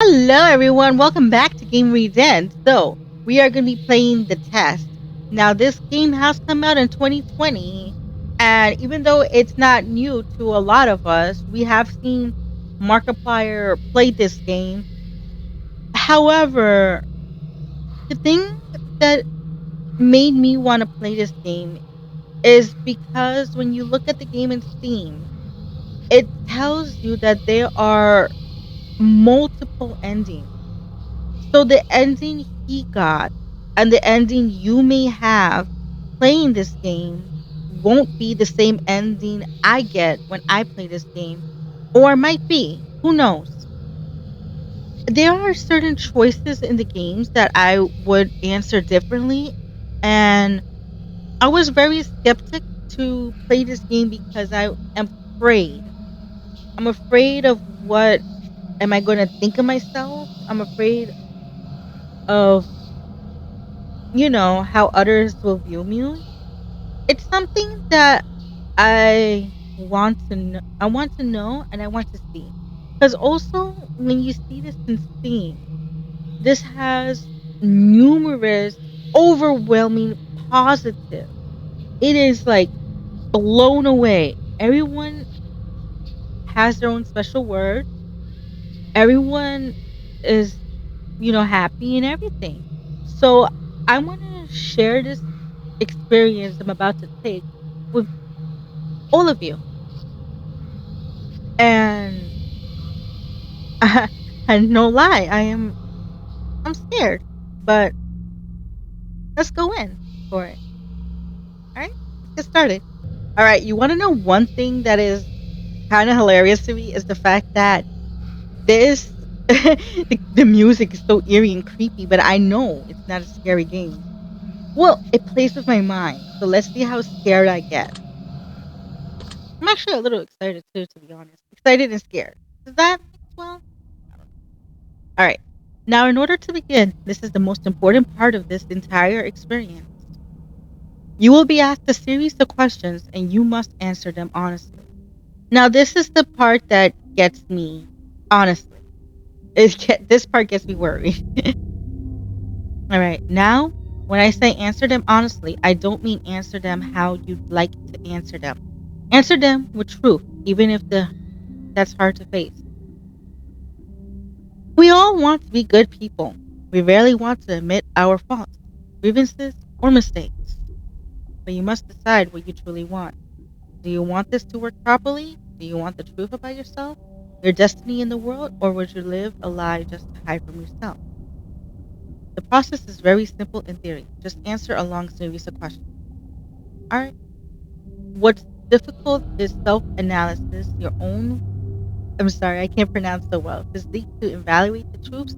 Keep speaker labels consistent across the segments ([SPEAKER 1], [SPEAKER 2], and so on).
[SPEAKER 1] Hello, everyone. Welcome back to Game Redent. So, we are going to be playing The Test. Now, this game has come out in 2020, and even though it's not new to a lot of us, we have seen Markiplier play this game. However, the thing that made me want to play this game is because when you look at the game in Steam, it tells you that there are multiple endings. So the ending he got and the ending you may have playing this game won't be the same ending I get when I play this game, or might be. Who knows? There are certain choices in the games that I would answer differently, and I was very skeptic to play this game because I am afraid. I'm afraid of what am I going to think of myself. I'm afraid of how others will view me. It's something that I want to know. I want to know and I want to see. Because also, when you see this in Steam, this has numerous, overwhelming positive. It is like blown away. Everyone has their own special words. Everyone is, happy and everything. So I want to share this experience I'm about to take with all of you. And and no lie, I'm scared. But let's go in for it. All right, let's get started. All right, you want to know one thing that is kind of hilarious to me is the fact that this the music is so eerie and creepy, but I know it's not a scary game. Well, it plays with my mind, so let's see how scared I get. I'm actually a little excited too, to be honest. Excited and scared. Does that mix well? I don't know. All right. Now, in order to begin, this is the most important part of this entire experience. You will be asked a series of questions and you must answer them honestly. Now, this is the part that gets me, honestly. This part gets me worried. All right. Now, when I say answer them honestly, I don't mean answer them how you'd like to answer them. Answer them with truth, even if that's hard to face. We all want to be good people. We rarely want to admit our faults, grievances, or mistakes. But you must decide what you truly want. Do you want this to work properly? Do you want the truth about yourself, your destiny in the world, or would you live a lie just to hide from yourself? The process is very simple in theory. Just answer a long series of questions. Alright. What's difficult is self analysis, your own. I'm sorry, I can't pronounce so well. Physique to evaluate the truths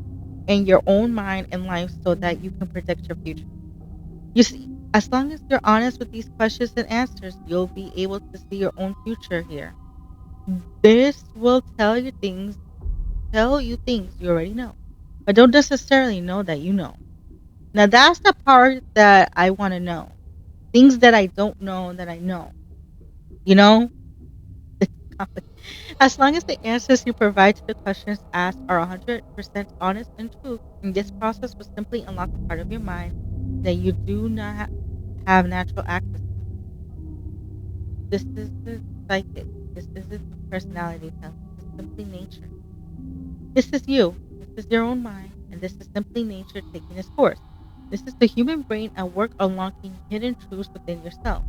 [SPEAKER 1] in your own mind and life so that you can predict your future. You see, as long as you're honest with these questions and answers, you'll be able to see your own future here. This will tell you things you already know, but don't necessarily know that you know. Now that's the part that I want to know. Things that I don't know that I know. You know? As long as the answers you provide to the questions asked are 100% honest and true, and this process will simply unlock a part of your mind that you do not have natural access to. This is the psychic. This isn't a personality test. This is simply nature. This is you. This is your own mind, and this is simply nature taking its course. This is the human brain at work unlocking hidden truths within yourself.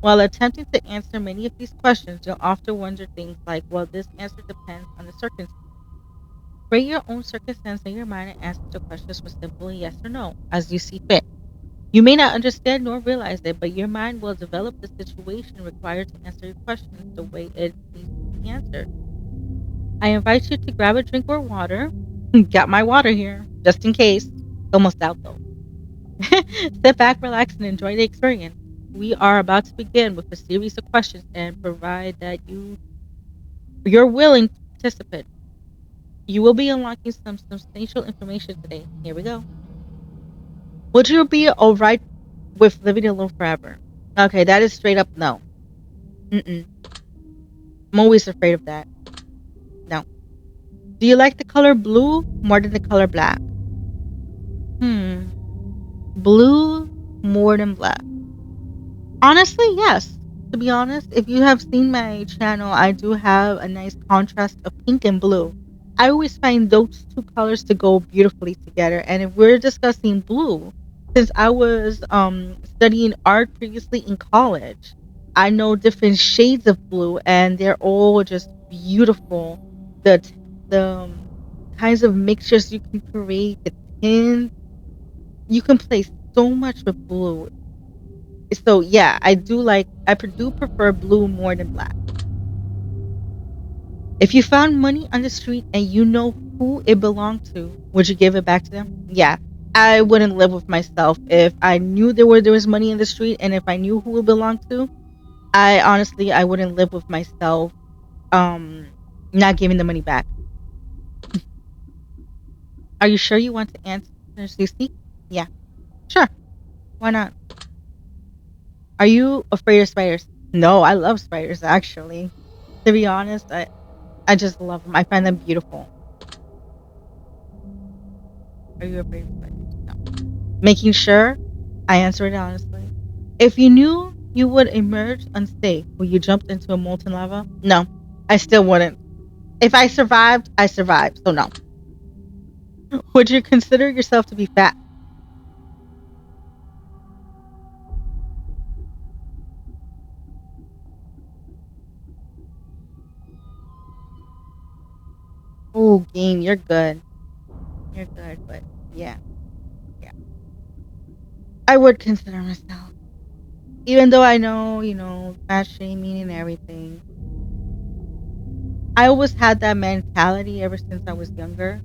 [SPEAKER 1] While attempting to answer many of these questions, you'll often wonder things like, well, this answer depends on the circumstance. Create your own circumstance in your mind and answer the questions with simply yes or no, as you see fit. You may not understand nor realize it, but your mind will develop the situation required to answer your questions the way it needs to be answered. I invite you to grab a drink or water. Got my water here, just in case. Almost out though. Sit back, relax, and enjoy the experience. We are about to begin with a series of questions and provide that you're willing to participate. You will be unlocking some substantial information today. Here we go. Would you be alright with living alone forever? Okay, that is straight up no. Mm-mm. I'm always afraid of that. No. Do you like the color blue more than the color black? Hmm. Blue more than black. Honestly, yes. To be honest, if you have seen my channel, I do have a nice contrast of pink and blue. I always find those two colors to go beautifully together. And if we're discussing blue, since I was studying art previously in college, I know different shades of blue and they're all just beautiful. The kinds of mixtures you can create, the tints, you can play so much with blue. So yeah, I do prefer blue more than black. If you found money on the street and you know who it belonged to, would you give it back to them? Yeah. I wouldn't live with myself if I knew there was money in the street and if I knew who it belonged to. I wouldn't live with myself um not giving the money back. Are you sure you want to answer, Susie? Yeah. Sure. Why not? Are you afraid of spiders? No, I love spiders actually. To be honest, I just love them. I find them beautiful. Are you afraid of spiders? No. Making sure I answer it honestly. If you knew you would emerge unsafe when you jumped into a molten lava, no, I still wouldn't. If I survived, I survived. So no. Would you consider yourself to be fat? Oh, game, you're good. You're good, but yeah, yeah. I would consider myself. Even though I know, fat shaming and everything. I always had that mentality ever since I was younger.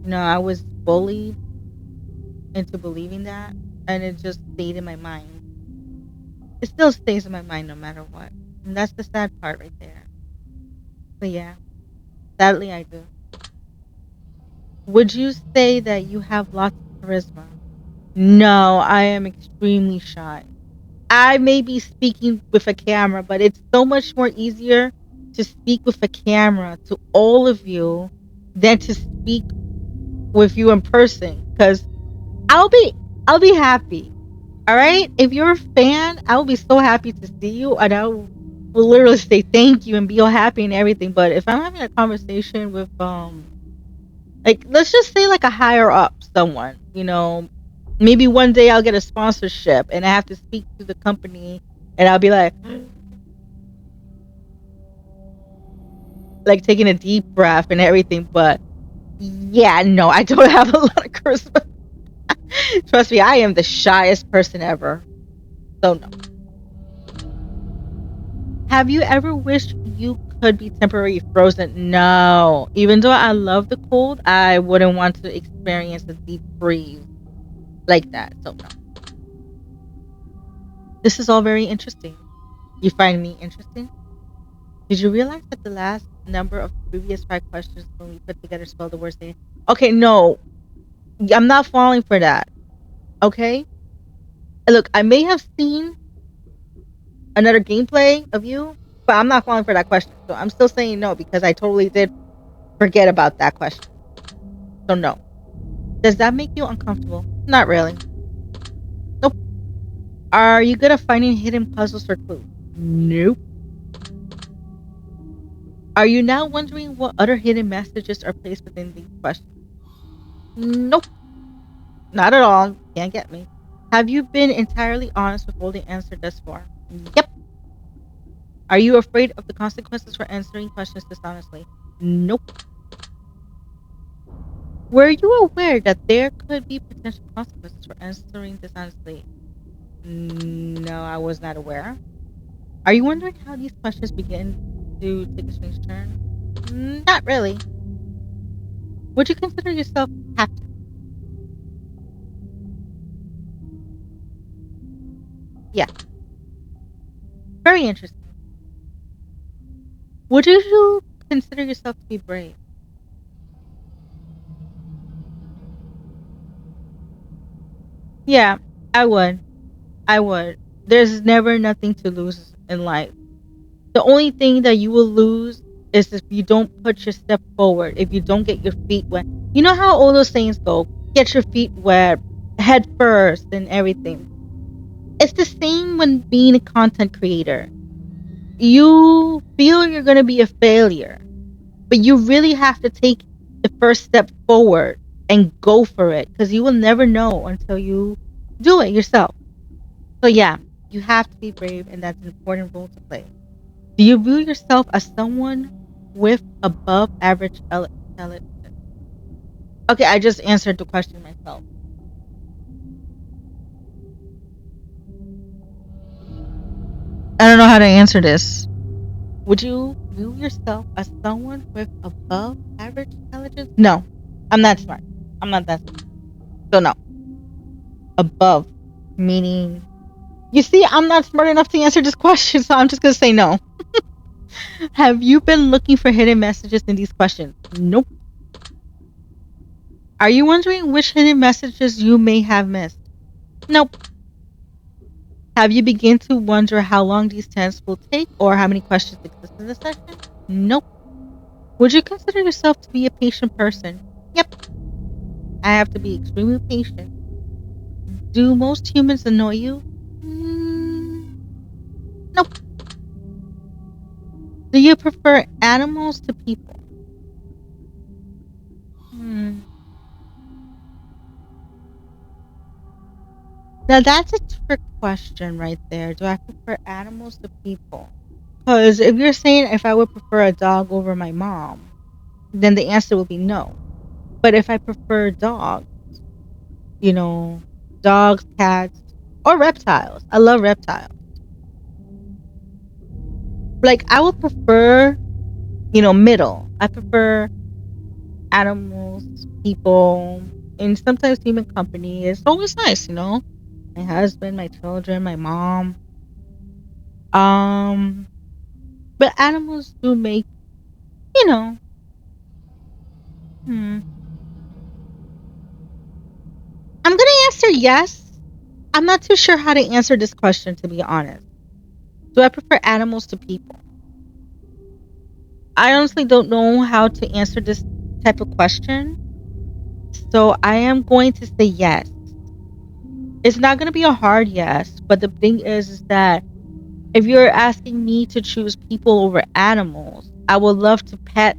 [SPEAKER 1] I was bullied into believing that, and it just stayed in my mind. It still stays in my mind no matter what. And that's the sad part right there. But yeah, sadly I do. Would you say that you have lots of charisma? No, I am extremely shy. I may be speaking with a camera, but it's so much more easier to speak with a camera to all of you than to speak with you in person. Because I'll be I'll be happy. All right? If you're a fan, I will be so happy to see you and I will literally say thank you and be all happy and everything. But if I'm having a conversation with like let's just say like a higher up someone, maybe one day I'll get a sponsorship and I have to speak to the company and I'll be like taking a deep breath and everything, but yeah, no, I don't have a lot of charisma. Trust me, I am the shyest person ever. So no. Have you ever wished you could be temporarily frozen? No. Even though I love the cold, I wouldn't want to experience a deep freeze like that. So no. This is all very interesting. You find me interesting? Did you realize that the last number of the previous five questions when we put together spell the word saying? Okay, no. I'm not falling for that. Okay? Look, I may have seen another gameplay of you, but I'm not falling for that question. So I'm still saying no because I totally did forget about that question. So no. Does that make you uncomfortable? Not really. Nope. Are you good at finding hidden puzzles or clues? Nope. Are you now wondering what other hidden messages are placed within these questions? Nope. Not at all. Can't get me. Have you been entirely honest with all the answer thus far? Yep. Are you afraid of the consequences for answering questions dishonestly? Nope. Were you aware that there could be potential consequences for answering dishonestly? No, I was not aware. Are you wondering how these questions begin to take a strange turn? Not really. Would you consider yourself happy? Yeah, very interesting. Would you consider yourself to be brave? Yeah, I would. I would. There's never nothing to lose in life. The only thing that you will lose is if you don't put your step forward, if you don't get your feet wet. You know how all those sayings go, get your feet wet, head first and everything. It's the same when being a content creator. You feel you're going to be a failure, but you really have to take the first step forward and go for it, because you will never know until you do it yourself. So yeah, you have to be brave, and that's an important role to play. Do you view yourself as someone with above average intelligence? Okay, I just answered the question myself. I don't know how to answer this. Would you view yourself as someone with above average intelligence? No, I'm not smart. I'm not that smart. So no. Above, meaning, you see, I'm not smart enough to answer this question, so I'm just gonna say no. Have you been looking for hidden messages in these questions? Nope. Are you wondering which hidden messages you may have missed? Nope. Have you begun to wonder how long these tests will take or how many questions exist in the session? Nope. Would you consider yourself to be a patient person? Yep. I have to be extremely patient. Do most humans annoy you? Nope. Do you prefer animals to people? Now that's a trick question right there. Do I prefer animals to people? Because if you're saying if I would prefer a dog over my mom, then the answer would be no. But if I prefer dogs, you know, dogs, cats, or reptiles. I love reptiles. Like, I would prefer, middle. I prefer animals, people, and sometimes human company. It's always nice, My husband, my children, my mom. Um, but animals do make, you know, hmm. I'm gonna answer yes. I'm not too sure how to answer this question, to be honest. Do I prefer animals to people? I honestly don't know how to answer this type of question. So I am going to say yes. It's not going to be a hard yes, but the thing is that if you're asking me to choose people over animals, I would love to pet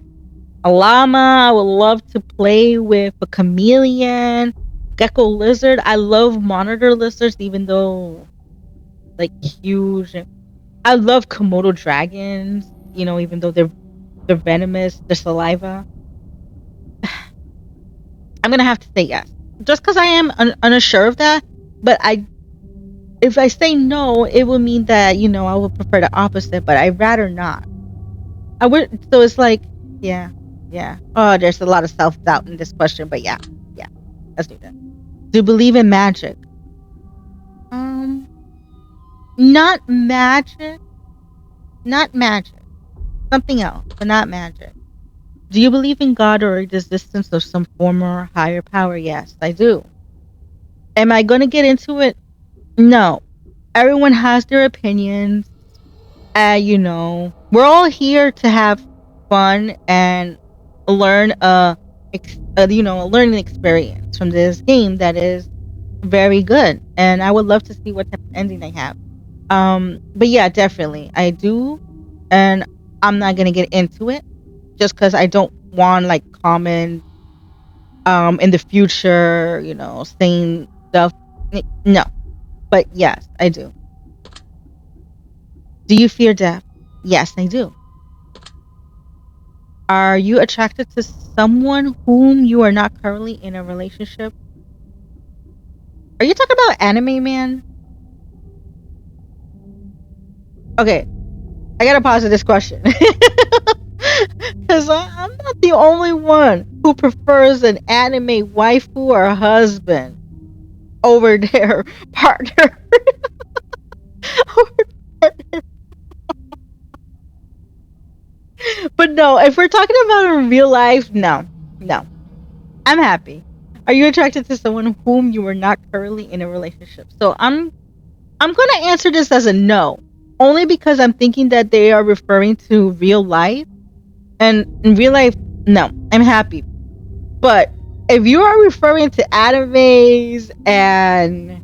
[SPEAKER 1] a llama. I would love to play with a chameleon, gecko lizard. I love monitor lizards, even though like huge. I love Komodo dragons, even though they're venomous, their saliva. I'm gonna have to say yes, just because I am unsure of that. But if I say no, it will mean that I would prefer the opposite. But I'd rather not. I would. So it's like, yeah, yeah. Oh, there's a lot of self doubt in this question, but yeah, yeah. Let's do that. Do you believe in magic? Um, not magic, not magic. Something else, but not magic. Do you believe in God or the existence of some former higher power? Yes, I do. Am I going to get into it? No. Everyone has their opinions. We're all here to have fun and learn a learning experience from this game that is very good. And I would love to see what type of ending they have. But yeah, definitely. I do. And I'm not going to get into it just because I don't want like comment in the future, saying stuff. No, but yes, I do. Do you fear death? Yes, I do. Are you attracted to someone whom you are not currently in a relationship? Are you talking about anime man? Okay, I gotta pause this question because I'm not the only one who prefers an anime waifu or husband over their partner. But no, if we're talking about in real life, no, no, I'm happy. Are you attracted to someone whom you are not currently in a relationship? So I'm gonna answer this as a no, only because I'm thinking that they are referring to real life. And in real life, no, I'm happy. But if you are referring to animes and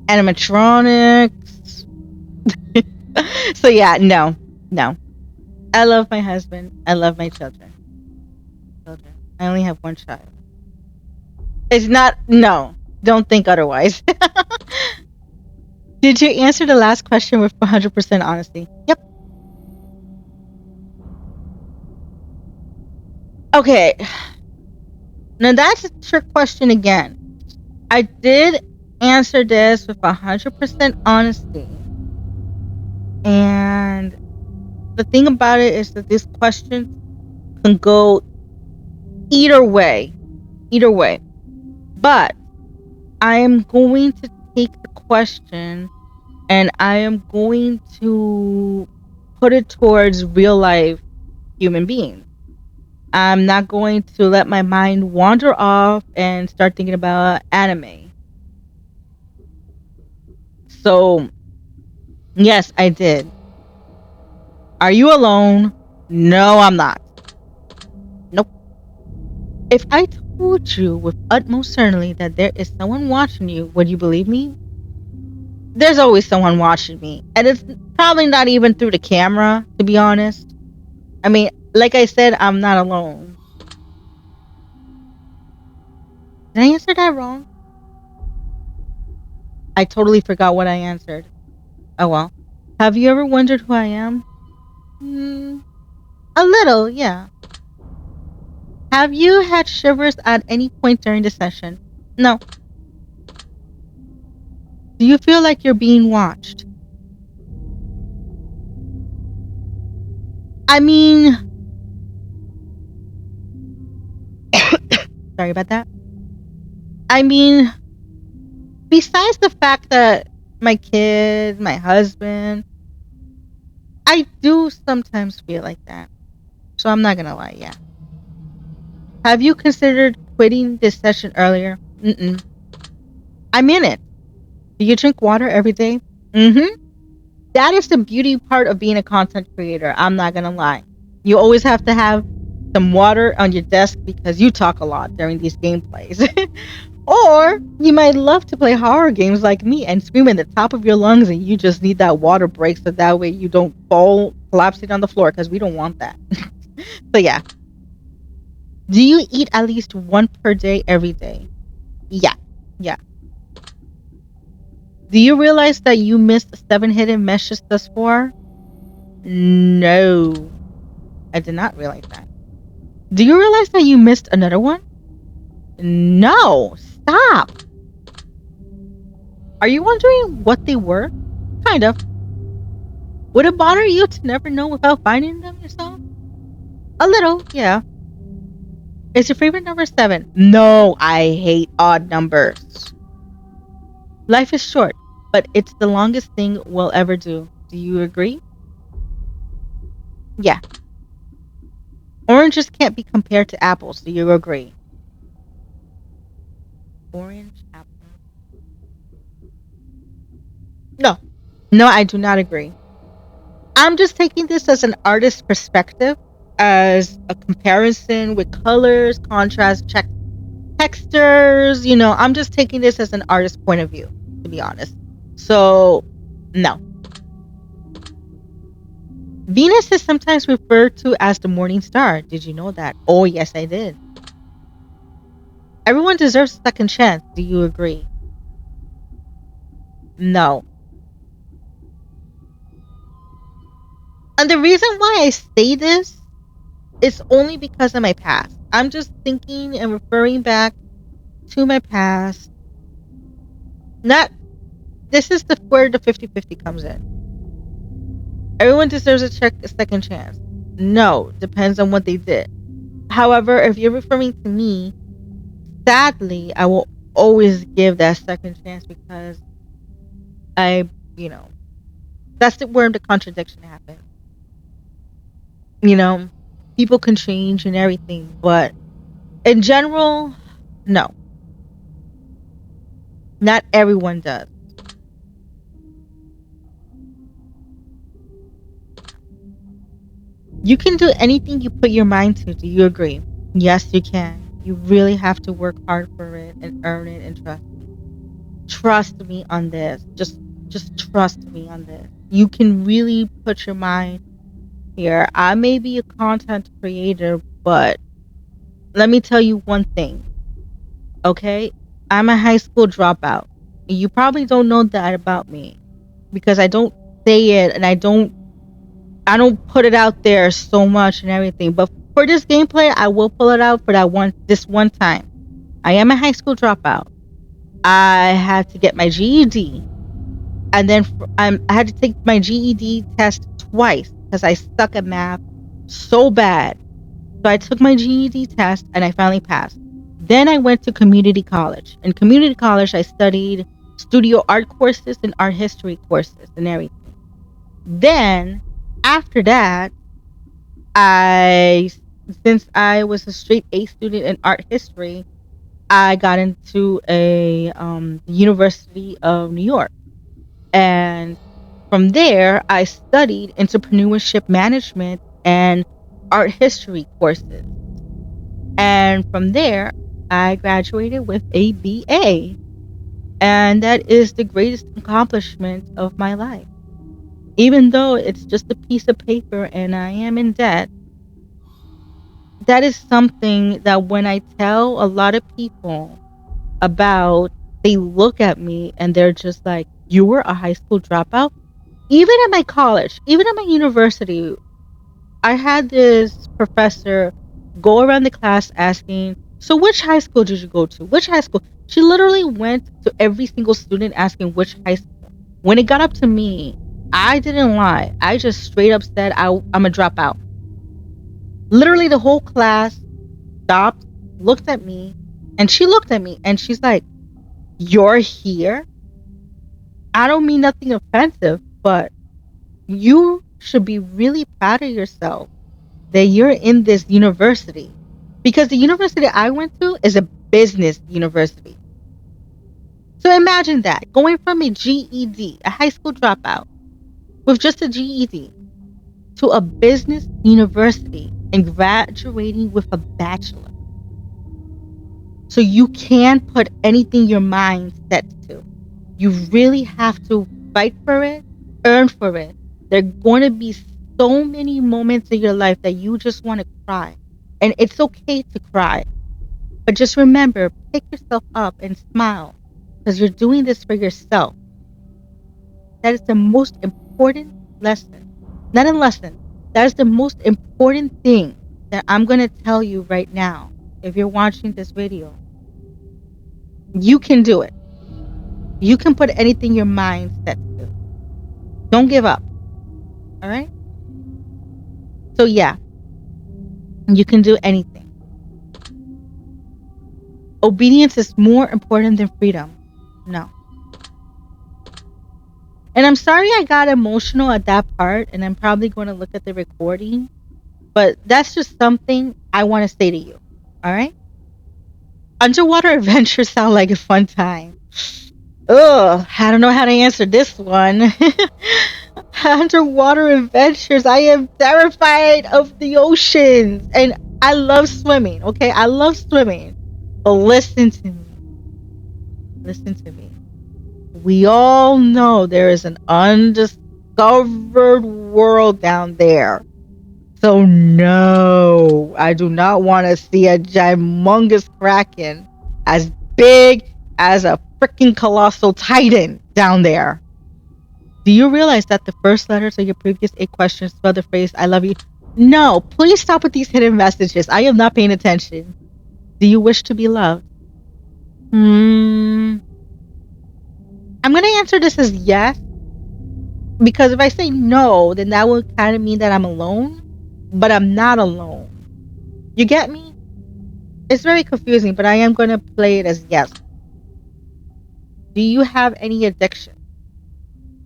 [SPEAKER 1] animatronics, so yeah, no, no. I love my husband. I love my children. I only have one child. It's not, no, don't think otherwise. Did you answer the last question with 100% honesty? Yep. Okay. Now that's a trick question again. I did answer this with 100% honesty. And the thing about it is that this question can go either way. Either way. But I am going to take the question and I am going to put it towards real life human beings. I'm not going to let my mind wander off and start thinking about anime. So, yes, I did. Are you alone? No, I'm not. Nope. If I told you with utmost certainty that there is someone watching you, would you believe me? There's always someone watching me. And it's probably not even through the camera, to be honest. I mean, like I said, I'm not alone. Did I answer that wrong? I totally forgot what I answered. Oh well. Have you ever wondered who I am? Hmm, a little, yeah. Have you had shivers at any point during the session? No. Do you feel like you're being watched? I mean, sorry about that. I mean, besides the fact that my kid, my husband, I do sometimes feel like that. So I'm not gonna lie, yeah. Have you considered quitting this session earlier? Mm-mm. I'm in it. Do you drink water every day? Mm-hmm. That is the beauty part of being a content creator. I'm not gonna lie. You always have to have some water on your desk because you talk a lot during these gameplays. Or you might love to play horror games like me and scream at the top of your lungs and you just need that water break so that way you don't fall collapsing on the floor because we don't want that. So yeah. Do you eat at least one per day every day? Yeah. Yeah. Do you realize that you missed 7 hidden meshes thus far? No. I did not realize that. Do you realize that you missed another one? No. Stop. Are you wondering what they were? Kind of. Would it bother you to never know without finding them yourself? A little, yeah. Is your favorite number 7? No, I hate odd numbers. Life is short, but it's the longest thing we'll ever do. Do you agree? Yeah. Oranges can't be compared to apples. Do you agree? Orange apple. No. No, I do not agree. I'm just taking this as an artist's perspective, as a comparison with colors, contrast, textures. I'm just taking this as an artist's point of view, to be honest. So, no. Venus is sometimes referred to as the morning star. Did you know that? Oh, yes, I did. Everyone deserves a second chance. Do you agree? No. And the reason why I say this is only because of my past. I'm just thinking and referring back to my past. Not This is where the 50-50 comes in. Everyone deserves a second chance. No, depends on what they did. However, if you're referring to me, sadly, I will always give that second chance because I, you know, that's where the contradiction happens. You know, people can change and everything, but in general, no, not everyone does. You can do anything you put your mind to. Do you agree? Yes, you can. You really have to work hard for it and earn it and trust me. Trust me on this. Just trust me on this. You can really put your mind here. I may be a content creator, but let me tell you one thing, okay? I'm a high school dropout. You probably don't know that about me because I don't say it and I don't put it out there so much and everything. But for this gameplay, I will pull it out for this one time. I am a high school dropout. I had to get my GED, and then I had to take my GED test twice because I suck at math so bad. So I took my GED test and I finally passed. Then I went to community college. In community college, I studied studio art courses and art history courses and everything. Then after that, I since I was a straight A student in art history, I got into a University of New York, and from there I studied entrepreneurship management and art history courses, and from there I graduated with a BA, and that is the greatest accomplishment of my life. Even though it's just a piece of paper and I am in debt, that is something that when I tell a lot of people about, they look at me and they're just like, you were a high school dropout? Even at my college, even at my university, I had this professor go around the class asking, so which high school did you go to? Which high school? She literally went to every single student asking which high school. When it got up to me, I didn't lie. I just straight up said I'm a dropout. Literally the whole class stopped, looked at me, and she looked at me and she's like, you're here? I don't mean nothing offensive, but you should be really proud of yourself that you're in this university. Because the university I went to is a business university. So imagine that, going from a GED, a high school dropout, with just a GED, to a business university and graduating with a bachelor. So you can put anything your mind sets to. You really have to fight for it, earn for it. There are going to be so many moments in your life that you just want to cry. And it's okay to cry. But just remember, pick yourself up and smile because you're doing this for yourself. That is the most important lesson. Not a lesson. That is the most important thing that I'm going to tell you right now. If you're watching this video, you can do it. You can put anything your mind sets to. Don't give up. All right? So, yeah, you can do anything. Obedience is more important than freedom. No. And I'm sorry I got emotional at that part, and I'm probably going to look at the recording, but that's just something I want to say to you. All right? Underwater adventures sound like a fun time. Ugh, I don't know how to answer this one. Underwater adventures. I am terrified of the oceans. And I love swimming, okay? I love swimming. But listen to me. Listen to me. We all know there is an undiscovered world down there. So no, I do not want to see a humongous kraken as big as a freaking colossal titan down there. Do you realize that the first letters of your previous 8 questions spell the phrase I love you? No, please stop with these hidden messages. I am not paying attention. Do you wish to be loved? I'm going to answer this as yes. Because if I say no, then that would kind of mean that I'm alone. But I'm not alone. You get me? It's very confusing, but I am going to play it as yes. Do you have any addiction?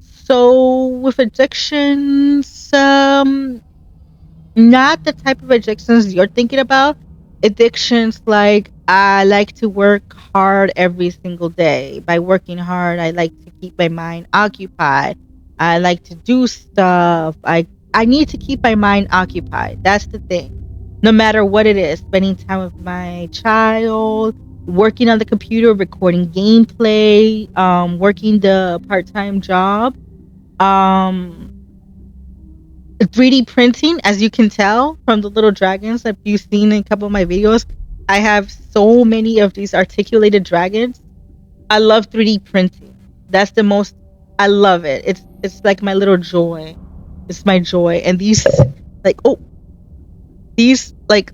[SPEAKER 1] So with addictions, not the type of addictions you're thinking about. Addictions like I like to work hard every single day. By working hard, I like to keep my mind occupied. I like to do stuff. I I need to keep my mind occupied. That's the thing. No matter what it is, spending time with my child, working on the computer, recording gameplay, working the part-time job, um, 3D printing, as you can tell from the little dragons that you've seen in a couple of my videos. I have so many of these articulated dragons. I love 3D printing. That's the most I love it. It's like my little joy. It's my joy. And these like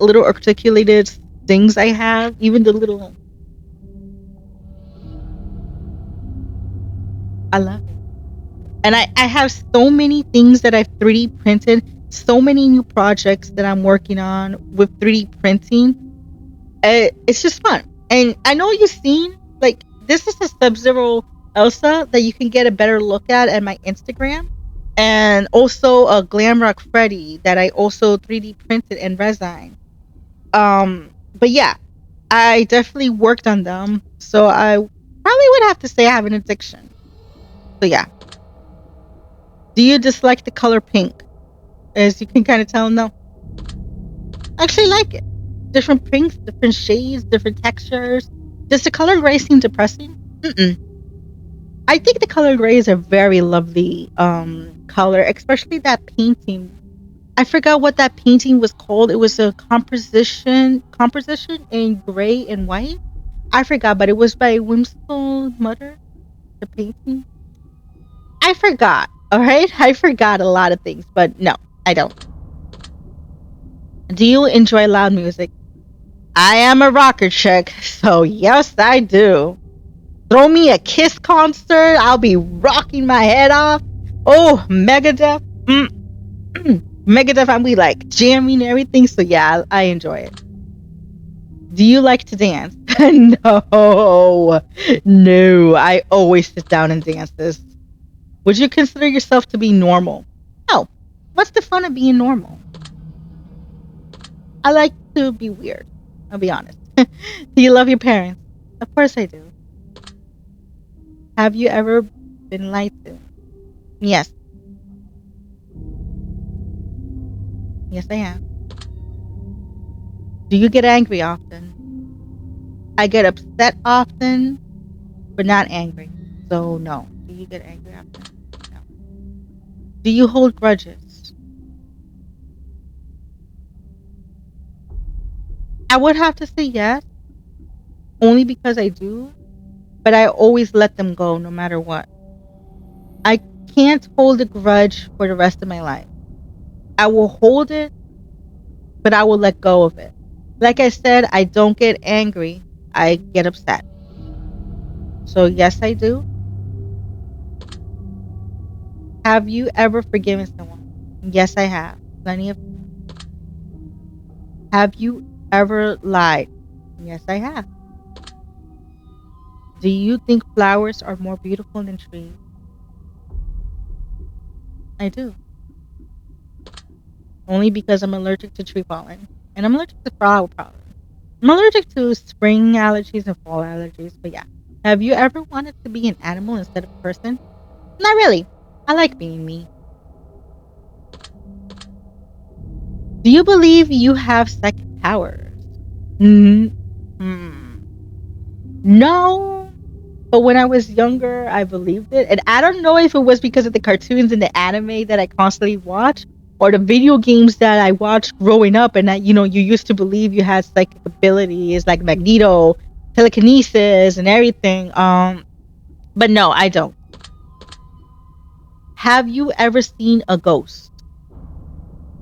[SPEAKER 1] little articulated things I have, even the little I love it. And I have so many things that I've 3D printed, so many new projects that I'm working on with 3D printing. It's just fun. And I know you've seen like this is a Sub-Zero Elsa that you can get a better look at my Instagram, and also a Glamrock Freddy that I also 3D printed and resin. But yeah, I definitely worked on them, so I probably would have to say I have an addiction. So yeah, do you dislike the color pink? As you can kind of tell, no, I actually like it. Different pinks, different shades, different textures. Does the color gray seem depressing? Mm-mm. I think the color gray is a very lovely color, especially that painting. I forgot what that painting was called. It was a composition in gray and white. I forgot, but it was by Whimsical Mutter, the painting. I forgot. All right, I forgot a lot of things, but no, I don't. Do you enjoy loud music? I am a rocker chick, so yes, I do. Throw me a Kiss concert, I'll be rocking my head off. Oh, Megadeth. Megadeth, I'll be like jamming and everything. So yeah, I enjoy it. Do you like to dance? No, no. I always sit down and dance this. Would you consider yourself to be normal? No. What's the fun of being normal? I like to be weird. I'll be honest. Do you love your parents? Of course I do. Have you ever been lied to? Yes. Yes, I have. Do you get angry often? I get upset often, but not angry. So, no. Do you get angry often? No. Do you hold grudges? I would have to say yes, only because I do, but I always let them go no matter what. I can't hold a grudge for the rest of my life. I will hold it, but I will let go of it. Like I said, I don't get angry, I get upset. So, yes, I do. Have you ever forgiven someone? Yes, I have. Plenty of. Have you ever lied? Yes, I have. Do you think flowers are more beautiful than trees? I do. Only because I'm allergic to tree pollen. And I'm allergic to flower pollen. I'm allergic to spring allergies and fall allergies, but yeah. Have you ever wanted to be an animal instead of a person? Not really. I like being me. Do you believe you have psychic powers? Hmm. No, but when I was younger, I believed it. And I don't know if it was because of the cartoons and the anime that I constantly watch or the video games that I watched growing up. And that, you used to believe you had psychic abilities like Magneto, telekinesis, and everything. But no, I don't. Have you ever seen a ghost?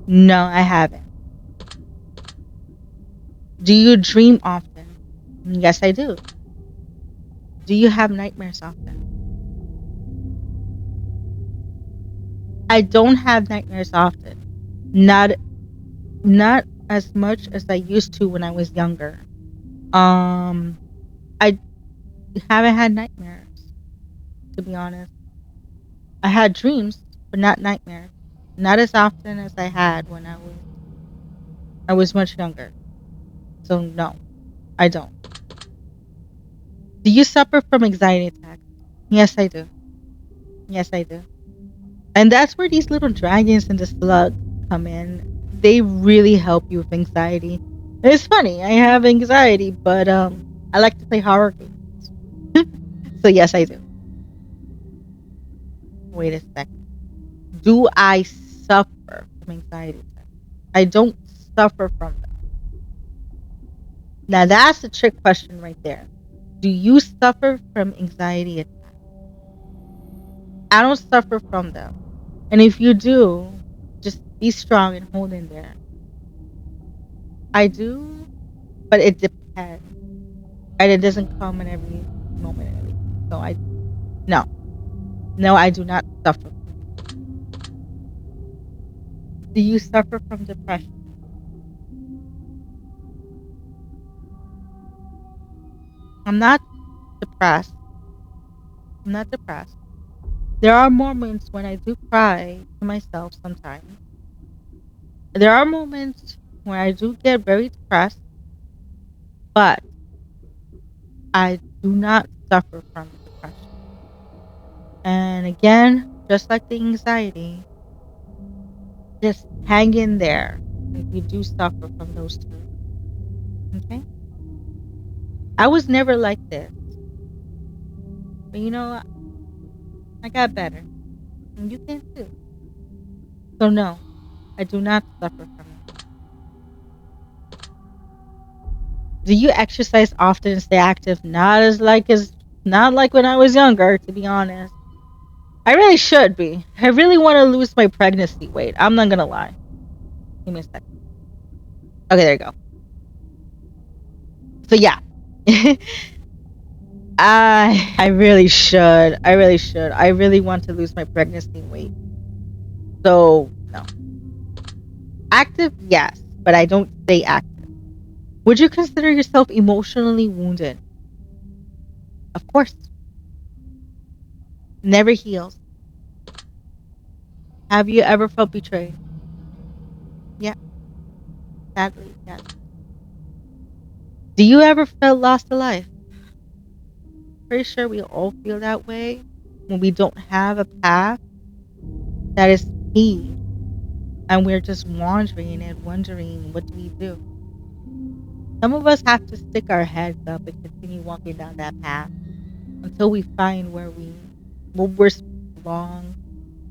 [SPEAKER 1] No, I haven't. Do you dream often? Yes, I do. Do you have nightmares often? I don't have nightmares often. Not not as much as I used to when I was younger. Um, I haven't had nightmares, to be honest. I had dreams, but not nightmares. Not as often as I had when I was much younger. So no, I don't. Do you suffer from anxiety attacks? Yes, I do. Yes, I do. And that's where these little dragons and the slugs come in. They really help you with anxiety. It's funny, I have anxiety, but I like to play horror games. So yes, I do. Wait a second. Do I suffer from anxiety attacks? I don't suffer from them. Now that's a trick question right there. Do you suffer from anxiety attacks? I don't suffer from them. And if you do, just be strong and hold in there. I do, but it depends. And it doesn't come in every moment and everything. So no. No, I do not suffer. Do you suffer from depression? I'm not depressed. I'm not depressed. There are moments when I do cry to myself sometimes. There are moments when I do get very depressed, but I do not suffer from depression. And again, just like the anxiety, just hang in there if you do suffer from those two. Okay? I was never like this. But I got better. And you can too. So no, I do not suffer from it. Do you exercise often and stay active? Not like when I was younger, to be honest. I really should be. I really want to lose my pregnancy weight. I'm not gonna lie. Give me a second. Okay, there you go. So yeah. I really should. I really should. I really want to lose my pregnancy weight. So no. Active, yes, but I don't stay active. Would you consider yourself emotionally wounded? Of course. Never heals. Have you ever felt betrayed? Yeah, sadly, yes. Do you ever feel lost to life? Pretty sure we all feel that way when we don't have a path that is key and we're just wandering and wondering what do we do. Some of us have to stick our heads up and continue walking down that path until we find what we're wrong,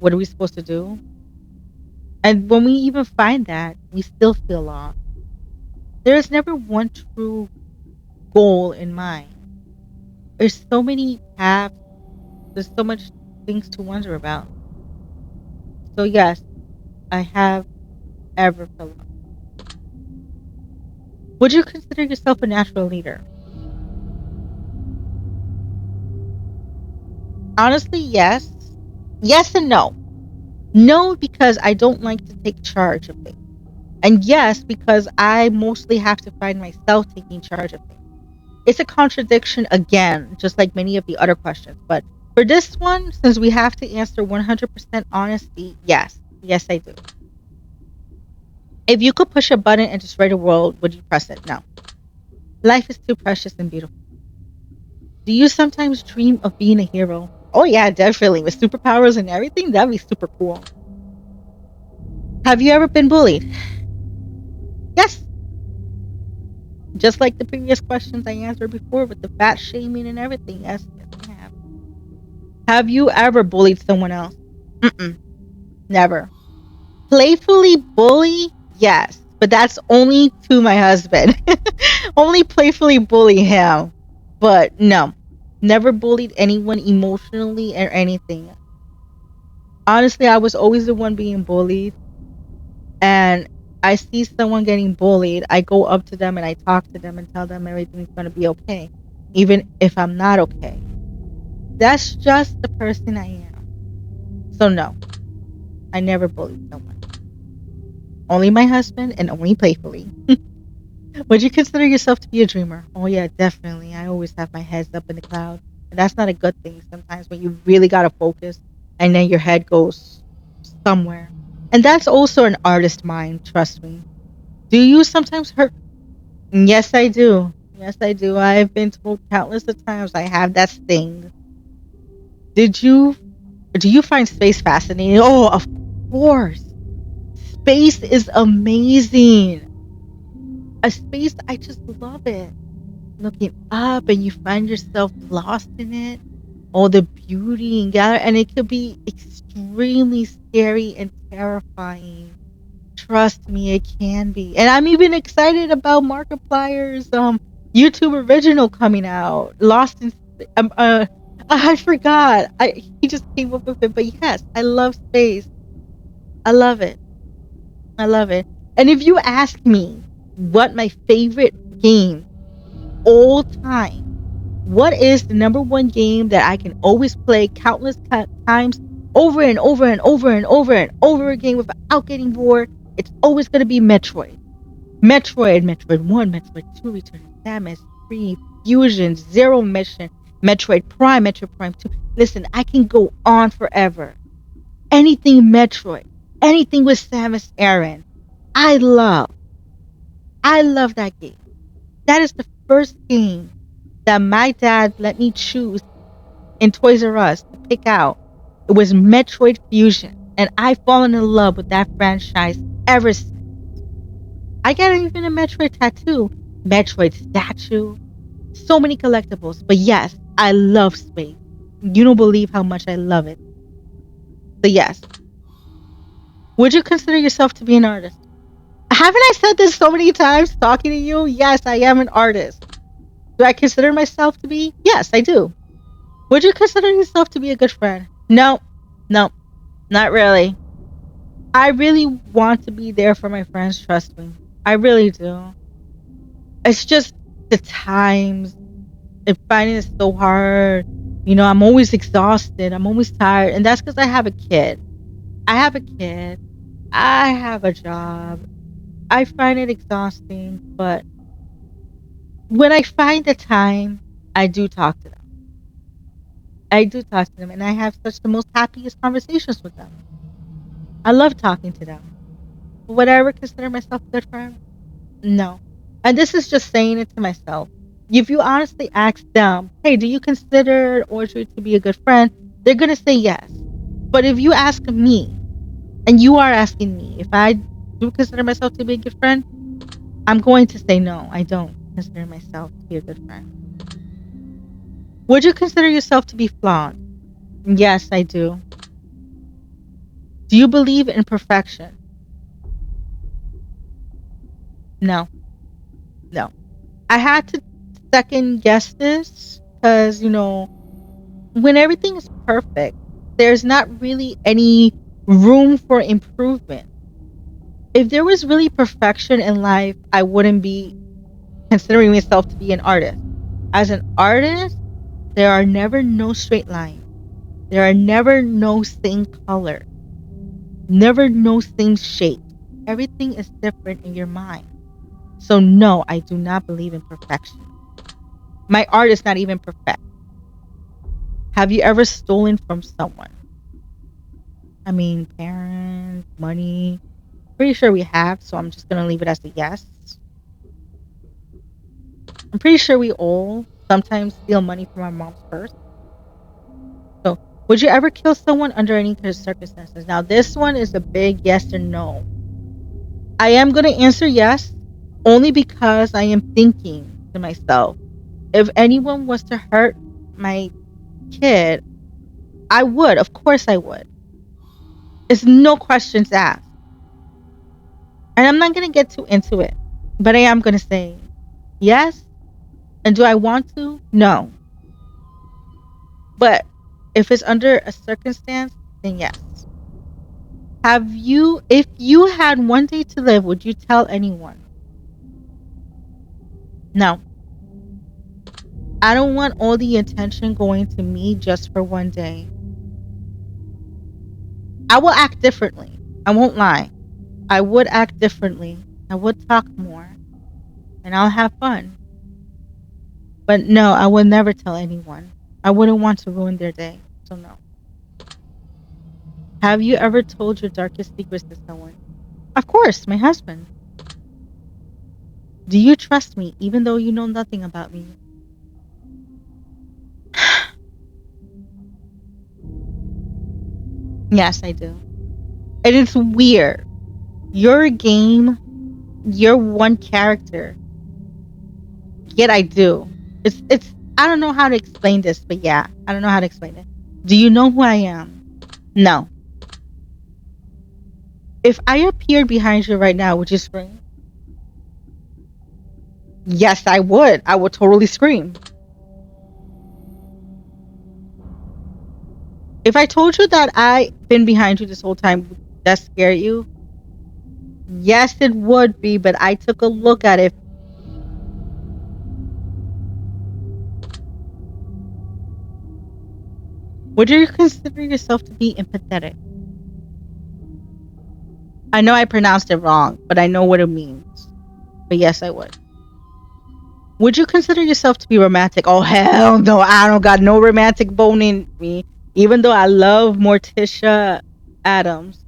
[SPEAKER 1] what are we supposed to do. And when we even find that, we still feel lost. There is never one true goal in mind. There's so many paths, there's so much things to wonder about. So yes, I have ever felt lost. Would you consider yourself a natural leader? Honestly, yes. Yes and no. No, because I don't like to take charge of things. And yes, because I mostly have to find myself taking charge of things. It's a contradiction again, just like many of the other questions. But for this one, since we have to answer 100% honesty, yes. Yes, I do. If you could push a button and destroy the world, would you press it? No. Life is too precious and beautiful. Do you sometimes dream of being a hero? Oh, yeah, definitely. With superpowers and everything, that'd be super cool. Have you ever been bullied? Yes. Just like the previous questions I answered before with the fat shaming and everything. Yes, yes, I have. Have you ever bullied someone else? Mm-mm, never. Playfully bully? Yes, but that's only to my husband. Only playfully bully him. But no, never bullied anyone emotionally or anything. Honestly, I was always the one being bullied. And I see someone getting bullied, I go up to them and I talk to them and tell them everything's going to be okay, even if I'm not okay. That's just the person I am. So, no, I never bullied someone. Only my husband and only playfully. Would you consider yourself to be a dreamer? Oh, yeah, definitely. I always have my heads up in the cloud. And that's not a good thing sometimes when you really got to focus and then your head goes somewhere. And that's also an artist mind, trust me. Do you sometimes hurt? Yes, I do. Yes, I do. I've been told countless of times I have that sting. Did you? Do you find space fascinating? Oh, of course. Space is amazing. A space, I just love it. Looking up and you find yourself lost in it. All the beauty and gather, and it could be extremely scary and terrifying. Trust me, it can be. And I'm even excited about Markiplier's YouTube original coming out. Lost in I forgot. He just came up with it, but yes, I love space. I love it. I love it. And if you ask me what my favorite game all time, what is the number one game that I can always play countless times over and over and over and over and over again without getting bored? It's always going to be Metroid. Metroid 1, Metroid 2, Return of Samus, 3, Fusion, Zero Mission, Metroid Prime 2. Listen, I can go on forever. Anything Metroid, anything with Samus Aran. I love. I love that game. That is the first game that my dad let me choose in Toys R Us to pick out. It was Metroid Fusion, and I've fallen in love with that franchise ever since. I got even a Metroid tattoo, Metroid statue, so many collectibles. But yes, I love space. You don't believe how much I love it. So yes, would you consider yourself to be an artist? Haven't I said this so many times talking to you? Yes, I am an artist. Do I consider myself to be? Yes, I do. Would you consider yourself to be a good friend? No, no, not really. I really want to be there for my friends, trust me. I really do. It's just the times and finding it so hard. You know, I'm always exhausted. I'm always tired. And that's because I have a kid. I have a kid. I have a job. I find it exhausting. But when I find the time, I do talk to them. I do talk to them. And I have such the most happiest conversations with them. I love talking to them. Would I ever consider myself a good friend? No. And this is just saying it to myself. If you honestly ask them, hey, do you consider Audrey to be a good friend? They're going to say yes. But if you ask me, and you are asking me if I do consider myself to be a good friend, I'm going to say no, I don't consider myself to be a good friend. Would you consider yourself to be flawed? Yes, I do. Do you believe in perfection? No, no. I had to second guess this because, you know, when everything is perfect, there's not really any room for improvement. If there was really perfection in life, I wouldn't be considering myself to be an artist. As an artist, there are never no straight lines. There are never no same color. Never no same shape. Everything is different in your mind. So no, I do not believe in perfection. My art is not even perfect. Have you ever stolen from someone? I mean, parents, money. Pretty sure we have, so I'm just gonna leave it as a yes. I'm pretty sure we all sometimes steal money from our mom's purse. So, would you ever kill someone under any circumstances? Now, this one is a big yes or no. I am gonna answer yes, only because I am thinking to myself, if anyone was to hurt my kid, I would. Of course, I would. It's no questions asked. And I'm not gonna get too into it, but I am gonna say yes. And do I want to? No. But if it's under a circumstance, then yes. If you had one day to live, would you tell anyone? No. I don't want all the attention going to me just for one day. I will act differently. I won't lie. I would act differently. I would talk more. And I'll have fun. But no, I would never tell anyone. I wouldn't want to ruin their day. So no. Have you ever told your darkest secrets to someone? Of course, my husband. Do you trust me even though you know nothing about me? Yes, I do. And it's weird. You're a game, you're one character, yet I do. It's I don't know how to explain this, but yeah, I don't know how to explain it. Do you know who I am? No. If I appeared behind you right now, would you scream? Yes, I would. I would totally scream. If I told you that I've been behind you this whole time, would that scare you? Yes, it would be, but I took a look at it. Would you consider yourself to be empathetic? I know I pronounced it wrong, but I know what it means. But yes, I would. Would you consider yourself to be romantic? Oh, hell no. I don't got no romantic bone in me. Even though I love Morticia Adams.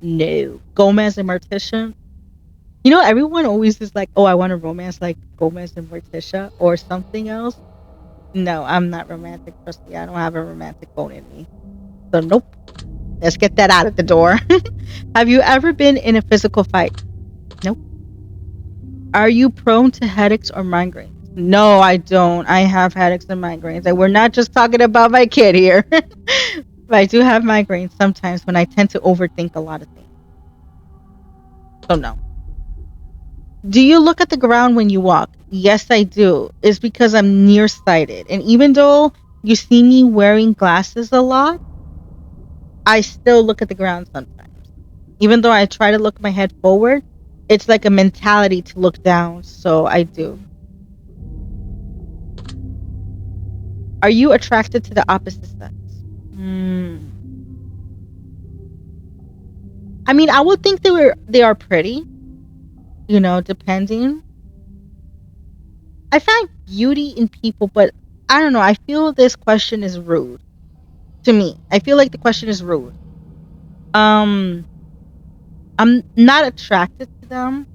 [SPEAKER 1] No. Gomez and Morticia. You know, everyone always is like, oh, I want a romance like Gomez and Morticia or something else. No, I'm not romantic. Trust me, I don't have a romantic bone in me. So, nope. Let's get that out of the door. Have you ever been in a physical fight? Nope. Are you prone to headaches or migraines? No, I don't. I have headaches and migraines. And we're not just talking about my kid here. But I do have migraines sometimes when I tend to overthink a lot of things. So, no. Do you look at the ground when you walk? Yes, I do. It's because I'm nearsighted. And even though you see me wearing glasses a lot, I still look at the ground sometimes. Even though I try to look my head forward, it's like a mentality to look down. So I do. Are you attracted to the opposite sex? Hmm. I mean, I would think they are pretty, depending. I find beauty in people, but I don't know. I feel this question is rude to me. I feel like the question is rude. Um, I'm not attracted to them,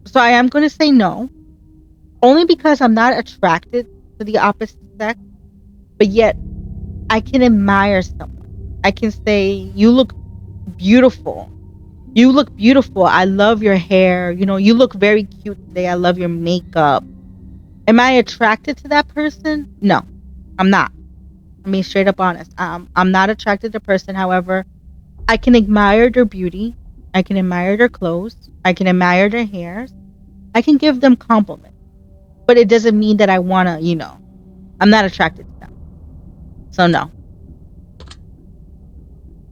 [SPEAKER 1] so I am going to say no. Only because I'm not attracted to the opposite sex, but yet I can admire someone. I can say, "You look beautiful. You look beautiful. I love your hair. You look very cute today. I love your makeup." Am I attracted to that person? No, I'm not. I mean, straight up honest. I'm not attracted to the person. However, I can admire their beauty. I can admire their clothes. I can admire their hairs. I can give them compliments. But it doesn't mean that I want to, I'm not attracted to them. So, no.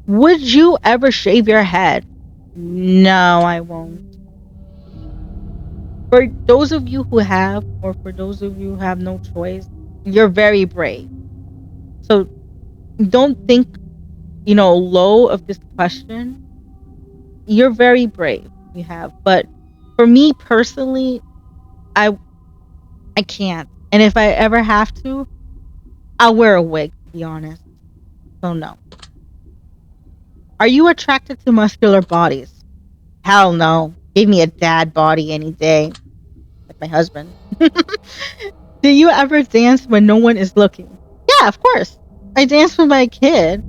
[SPEAKER 1] Would you ever shave your head? No, I won't. For those of you who have, or for those of you who have no choice, you're very brave. So, don't think, low of this question. You're very brave. You have. But for me personally, I I can't. And if I ever have to, I'll wear a wig, to be honest. So no. Are you attracted to muscular bodies? Hell no. Give me a dad body any day. Like my husband. Do you ever dance when no one is looking? Yeah, of course. I dance with my kid.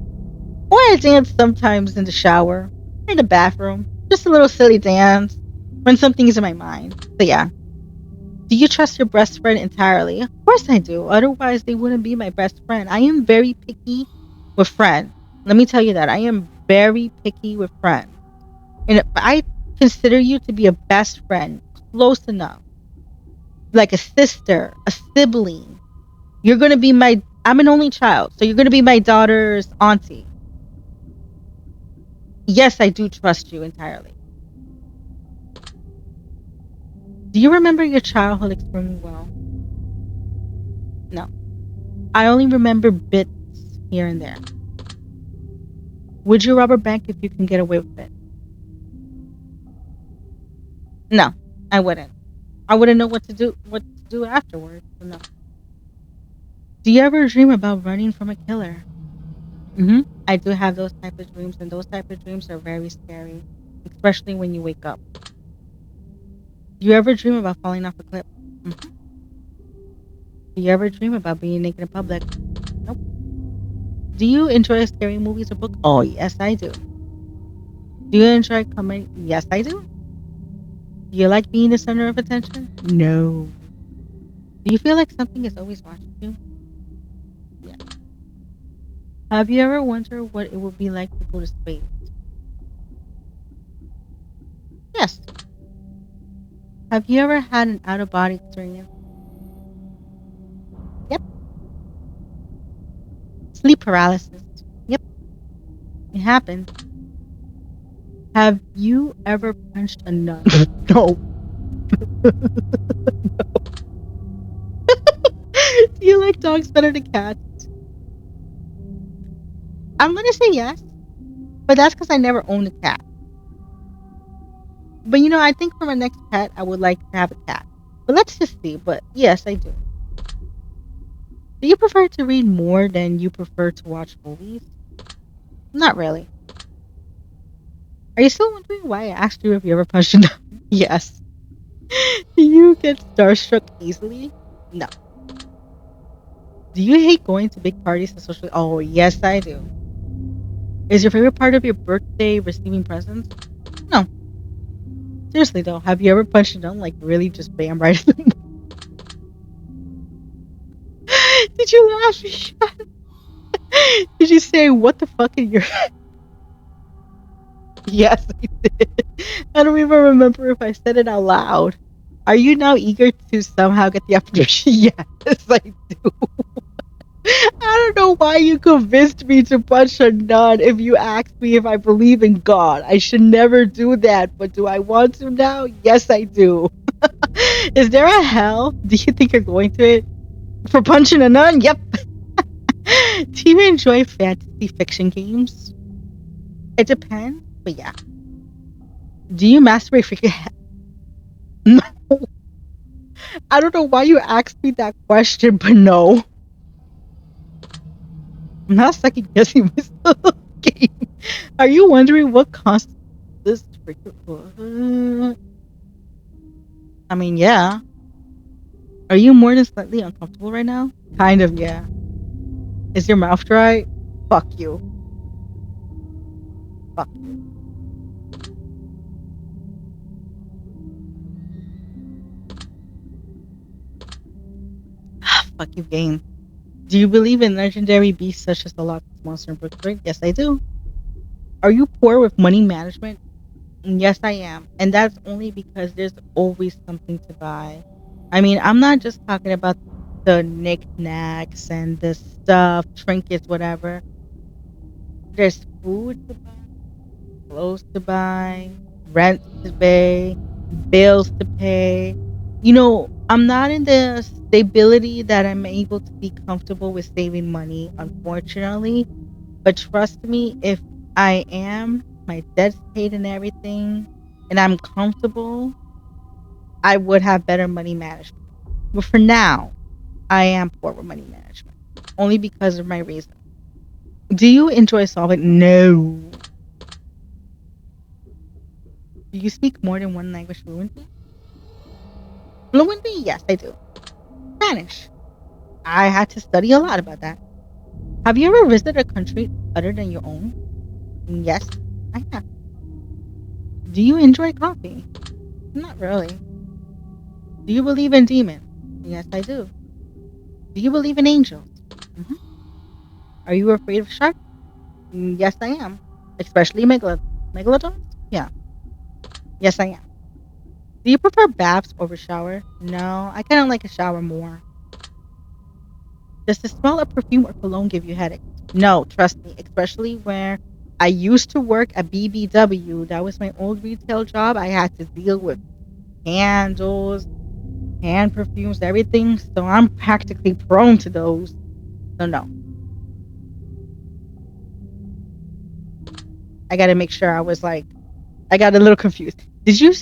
[SPEAKER 1] Or I dance sometimes in the shower. In the bathroom. Just a little silly dance. When something is in my mind. So yeah. Do you trust your best friend entirely? Of course I do. Otherwise, they wouldn't be my best friend. I am very picky with friends. Let me tell you that. I am very picky with friends. And if I consider you to be a best friend, close enough, like a sister, a sibling, you're going to be I'm an only child. So you're going to be my daughter's auntie. Yes, I do trust you entirely. Do you remember your childhood extremely well? No. I only remember bits here and there. Would you rob a bank if you can get away with it? No, I wouldn't. I wouldn't know what to do afterwards. So no. Do you ever dream about running from a killer? I do have those type of dreams, and those type of dreams are very scary, especially when you wake up. Do you ever dream about falling off a cliff? Do you ever dream about being naked in public? Nope. Do you enjoy scary movies or books? Oh, yes, I do. Do you enjoy comedy? Yes, I do. Do you like being the center of attention? No. Do you feel like something is always watching you? Yeah. Have you ever wondered what it would be like to go to space? Yes. Have you ever had an out of body experience? Yep. Sleep paralysis? Yep. It happened. Have you ever punched a nun? No. Do you like dogs better than cats? I'm gonna say yes, but that's because I never owned a cat. But I think for my next pet, I would like to have a cat. But let's just see. But yes, I do. Do you prefer to read more than you prefer to watch movies? Not really. Are you still wondering why I asked you if you ever punched a nun? Yes. Do you get starstruck easily? No. Do you hate going to big parties and social? Oh, yes, I do. Is your favorite part of your birthday receiving presents? No. Seriously though, have you ever punched a nun like really just bam right in the Did you laugh? Did you say what the fuck in your Yes, I did. I don't even remember if I said it out loud. Are you now eager to somehow get the opportunity? Yes, I do. I don't know why you convinced me to punch a nun if you asked me if I believe in God. I should never do that, but do I want to now? Yes, I do. Is there a hell? Do you think you're going to it? For punching a nun? Yep. Do you enjoy fantasy fiction games? It depends, but yeah. Do you masturbate for your No. I don't know why you asked me that question, but no. I'm not second guessing myself. Game. Are you wondering what caused this trigger? I mean, yeah. Are you more than slightly uncomfortable right now? Kind of, yeah. Is your mouth dry? Fuck you. Fuck you. Fuck you, game. Do you believe in legendary beasts such as the Loch Ness Monster and Brookford? Yes, I do. Are you poor with money management? Yes, I am. And that's only because there's always something to buy. I mean, I'm not just talking about the knickknacks and the stuff, trinkets, whatever. There's food to buy, clothes to buy, rent to pay, bills to pay. I'm not in the stability that I'm able to be comfortable with saving money, unfortunately. But trust me, if I am, my debt's paid and everything, and I'm comfortable, I would have better money management. But for now, I am poor with money management, only because of my reason. Do you enjoy solving? No. Do you speak more than one language fluently? Fluently? Yes, I do. Spanish. I had to study a lot about that. Have you ever visited a country other than your own? Yes, I have. Do you enjoy coffee? Not really. Do you believe in demons? Yes, I do. Do you believe in angels? hmm Are you afraid of sharks? Yes, I am. Especially megalodons? Yeah. Yes, I am. Do you prefer baths over shower? No, I kind of like a shower more. Does the smell of perfume or cologne give you headaches? No, trust me, especially where I used to work at BBW. That was my old retail job. I had to deal with candles, hand perfumes, everything. So I'm practically prone to those. So no, I got to make sure I got a little confused. Did you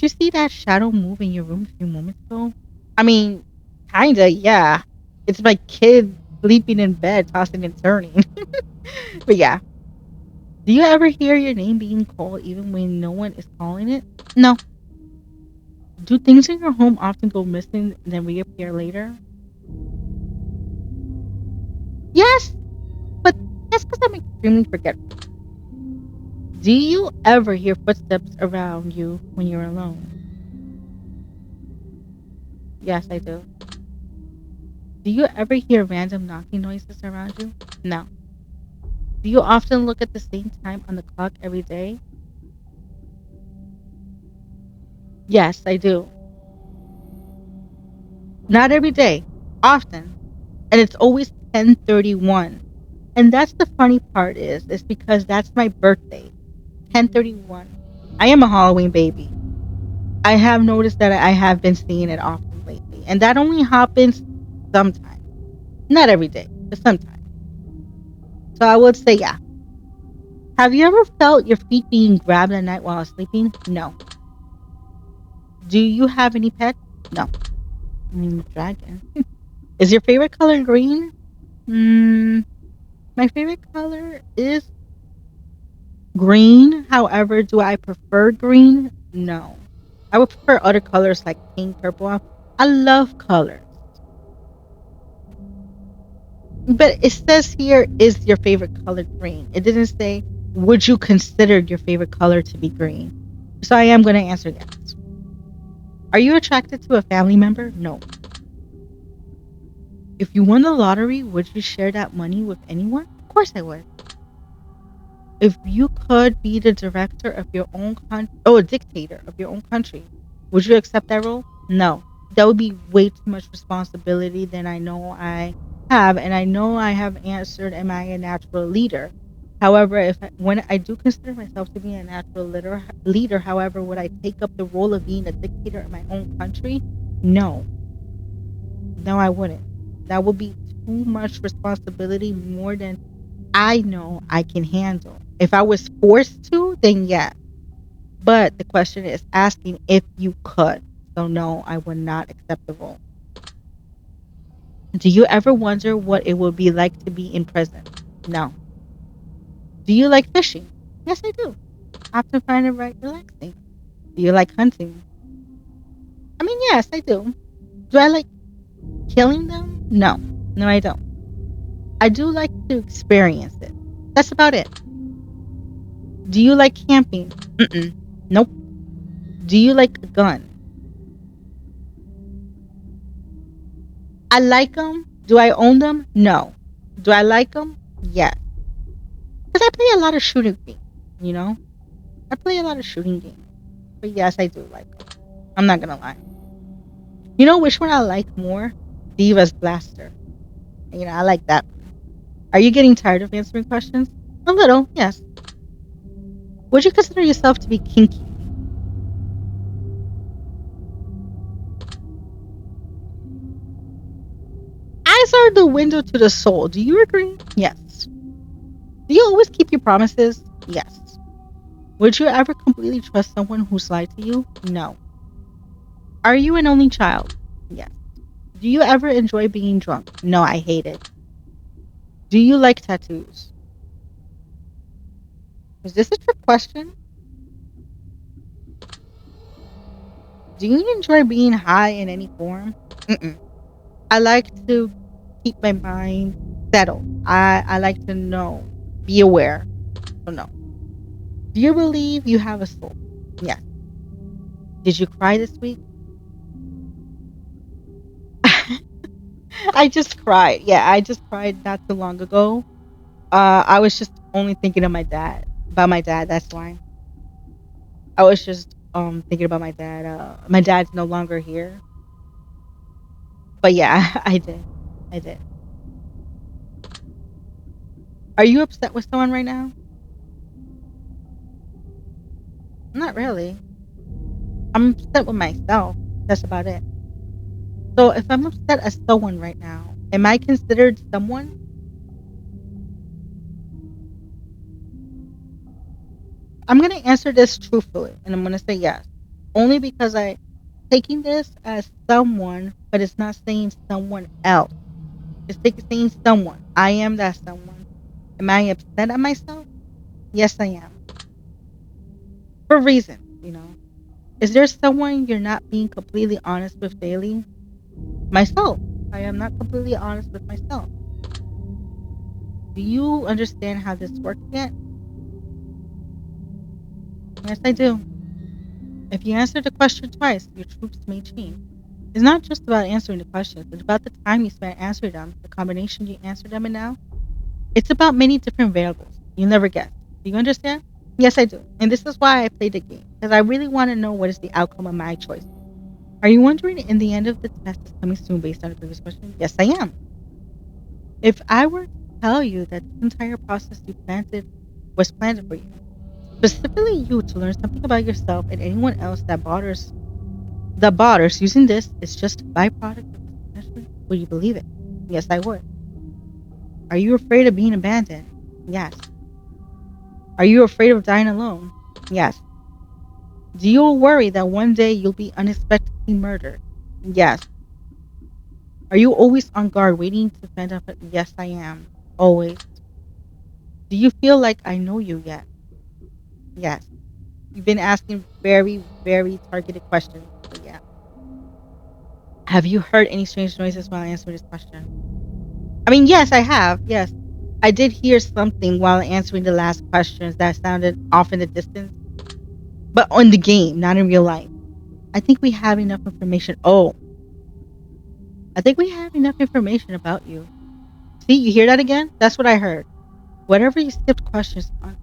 [SPEAKER 1] see that shadow move in your room a few moments ago? I mean, kinda, yeah. It's my kid sleeping in bed, tossing and turning. But yeah. Do you ever hear your name being called even when no one is calling it? No. Do things in your home often go missing and then reappear later? Yes, but That's because I'm extremely forgetful. Do you ever hear footsteps around you when you're alone? Yes, I do. Do you ever hear random knocking noises around you? No. Do you often look at the same time on the clock every day? Yes, I do. Not every day, often. And it's always 10:31. And that's the funny part is because that's my birthday, 10:31. I am a Halloween baby. I have noticed that I have been seeing it often lately. And that only happens sometimes. Not every day, but sometimes. So I would say yeah. Have you ever felt your feet being grabbed at night while sleeping? No. Do you have any pets? No. I mean, dragon. Is your favorite color green? Mm, my favorite color is green. However, do I prefer green? No. I would prefer other colors like pink, purple. I love colors. But it says here, is your favorite color green? It didn't say, would you consider your favorite color to be green? So I am going to answer yes. Are you attracted to a family member? No. If you won the lottery, would you share that money with anyone? Of course I would. If you could be the director of your own a dictator of your own country, would you accept that role? No. That would be way too much responsibility than I know I have, and I know I have answered, am I a natural leader? However, when I do consider myself to be a natural leader, however, would I take up the role of being a dictator of my own country? No. No, I wouldn't. That would be too much responsibility, more than I know I can handle. If I was forced to, then yeah. But the question is asking if you could. So no, I would not accept the role. Do you ever wonder what it would be like to be in prison? No. Do you like fishing? Yes, I do. I often find it right relaxing. Do you like hunting? I mean, yes, I do. Do I like killing them? No. No, I don't. I do like to experience it. That's about it. Do you like camping? Mm-mm. Nope. Do you like a gun? I like them. Do I own them? No. Do I like them? Yes. Because I play a lot of shooting games, you know? I play a lot of shooting games. But yes, I do like them. I'm not going to lie. You know which one I like more? Diva's Blaster. You know, I like that. Are you getting tired of answering questions? A little, yes. Would you consider yourself to be kinky? Eyes are the window to the soul. Do you agree? Yes. Do you always keep your promises? Yes. Would you ever completely trust someone who's lied to you? No. Are you an only child? Yes. Do you ever enjoy being drunk? No, I hate it. Do you like tattoos? Is this a trick question? Do you enjoy being high in any form? Mm-mm. I like to keep my mind settled. I like to know, be aware. So no. Do you believe you have a soul? Yes. Did you cry this week? I just cried. Yeah, I just cried not too long ago. I was just only thinking of my dad, about my dad. That's why I was just thinking about my dad. My dad's no longer here, but yeah, I did. I did. Are you upset with someone right now? Not really. I'm upset with myself. That's about it. So if I'm upset at someone right now, am I considered someone? I'm gonna answer this truthfully, and I'm gonna say yes, only because I taking this as someone, but it's not saying someone else. It's saying someone. I am that someone. Am I upset at myself? Yes, I am. For reasons, you know. Is there someone you're not being completely honest with daily? Myself. I am not completely honest with myself. Do you understand how this works yet? Yes, I do. If you answer the question twice, your troops may change. It's not just about answering the questions, it's about the time you spent answering them, the combination you answer them in now. It's about many different variables you'll never guess. Do you understand? Yes, I do. And this is why I play the game, because I really want to know what is the outcome of my choice. Are you wondering in the end of the test is coming soon based on the previous question? Yes, I am. If I were to tell you that this entire process you planted was planned for you, specifically you to learn something about yourself and anyone else that bothers using this is just a byproduct of this potential, would you believe it? Yes, I would. Are you afraid of being abandoned? Yes. Are you afraid of dying alone? Yes. Do you worry that one day you'll be unexpectedly murdered? Yes. Are you always on guard waiting to find out? Yes, I am. Always. Do you feel like I know you yet? Yes. You've been asking very, very targeted questions. So yeah. Have you heard any strange noises while answering this question? I mean, yes, I have. Yes. I did hear something while answering the last questions that sounded off in the distance, but on the game, not in real life. I think we have enough information. Oh, I think we have enough information about you. See, you hear that again? That's what I heard. Whatever you skipped questions on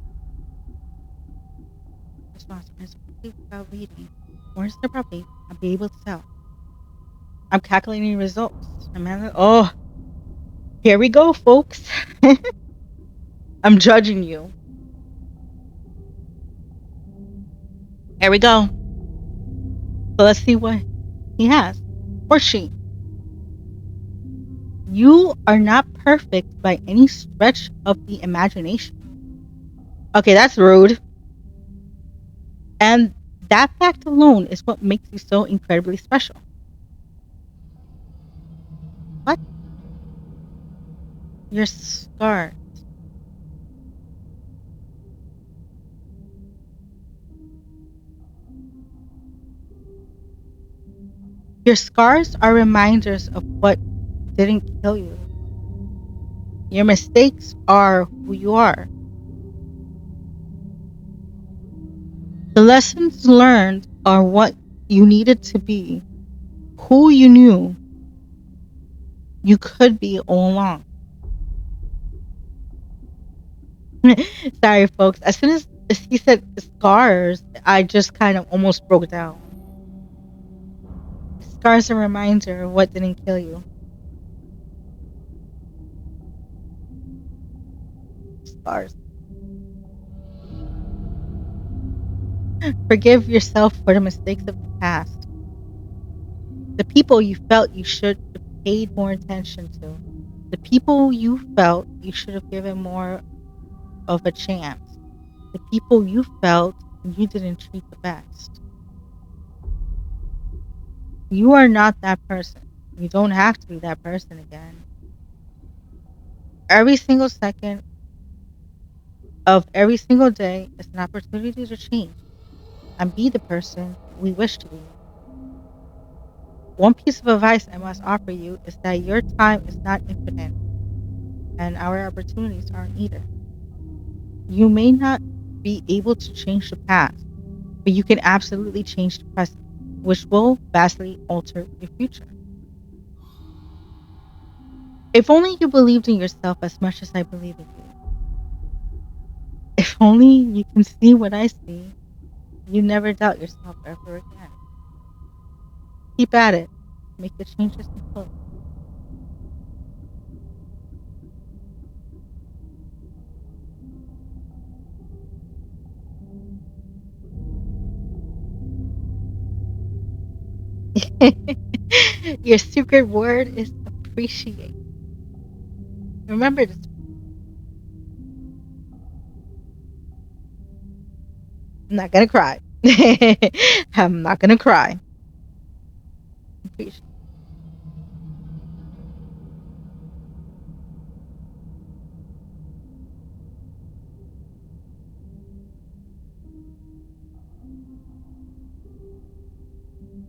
[SPEAKER 1] response answer quickly without reading or answer properly, I'll be able to tell. I'm calculating results. Oh, here we go, folks. I'm judging you. Here we go. So let's see what he has. Or she. You are not perfect by any stretch of the imagination. Okay, that's rude. And that fact alone is what makes you so incredibly special. What? Your scar. Your scars are reminders of what didn't kill you. Your mistakes are who you are. The lessons learned are what you needed to be, who you knew you could be all along. Sorry, folks. As soon as he said scars, I just kind of almost broke down. Scars are a reminder of what didn't kill you. Scars. Forgive yourself for the mistakes of the past. The people you felt you should have paid more attention to. The people you felt you should have given more of a chance. The people you felt you didn't treat the best. You are not that person. You don't have to be that person again. Every single second of every single day is an opportunity to change and be the person we wish to be. One piece of advice I must offer you is that your time is not infinite and our opportunities aren't either. You may not be able to change the past, but you can absolutely change the present, which will vastly alter your future. If only you believed in yourself as much as I believe in you. If only you can see what I see, you never doubt yourself ever again. Keep at it. Make the changes you hope. Your secret word is appreciate. Remember this. I'm not gonna cry. I'm not gonna cry. Appreciate.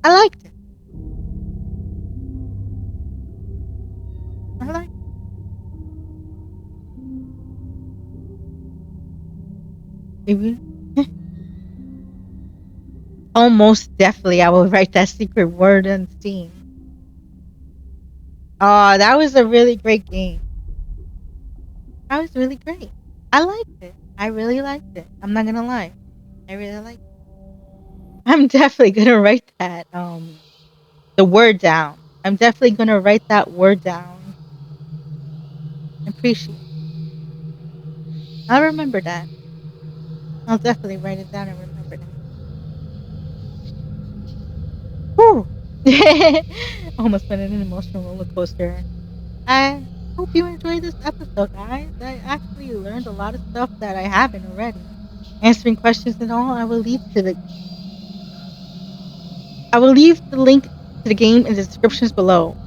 [SPEAKER 1] I liked it. I liked Maybe. Almost definitely, I will write that secret word unseen. Oh, that was a really great game. That was really great. I liked it. I really liked it. I'm not gonna lie. I really liked it. I'm definitely gonna write that the word down. I'm definitely gonna write that word down. Appreciate. I'll remember that. I'll definitely write it down and remember that. Whew. Almost went in an emotional roller coaster. I hope you enjoyed this episode, guys. I actually learned a lot of stuff that I haven't already. Answering questions and all, I will leave the link to the game in the descriptions below.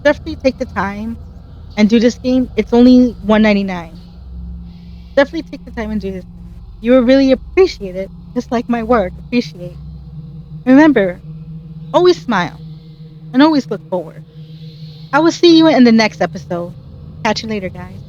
[SPEAKER 1] Definitely take the time and do this game. It's only $1.99. Definitely take the time and do this game. You will really appreciate it, just like my word, appreciate. Remember, always smile and always look forward. I will see you in the next episode. Catch you later, guys.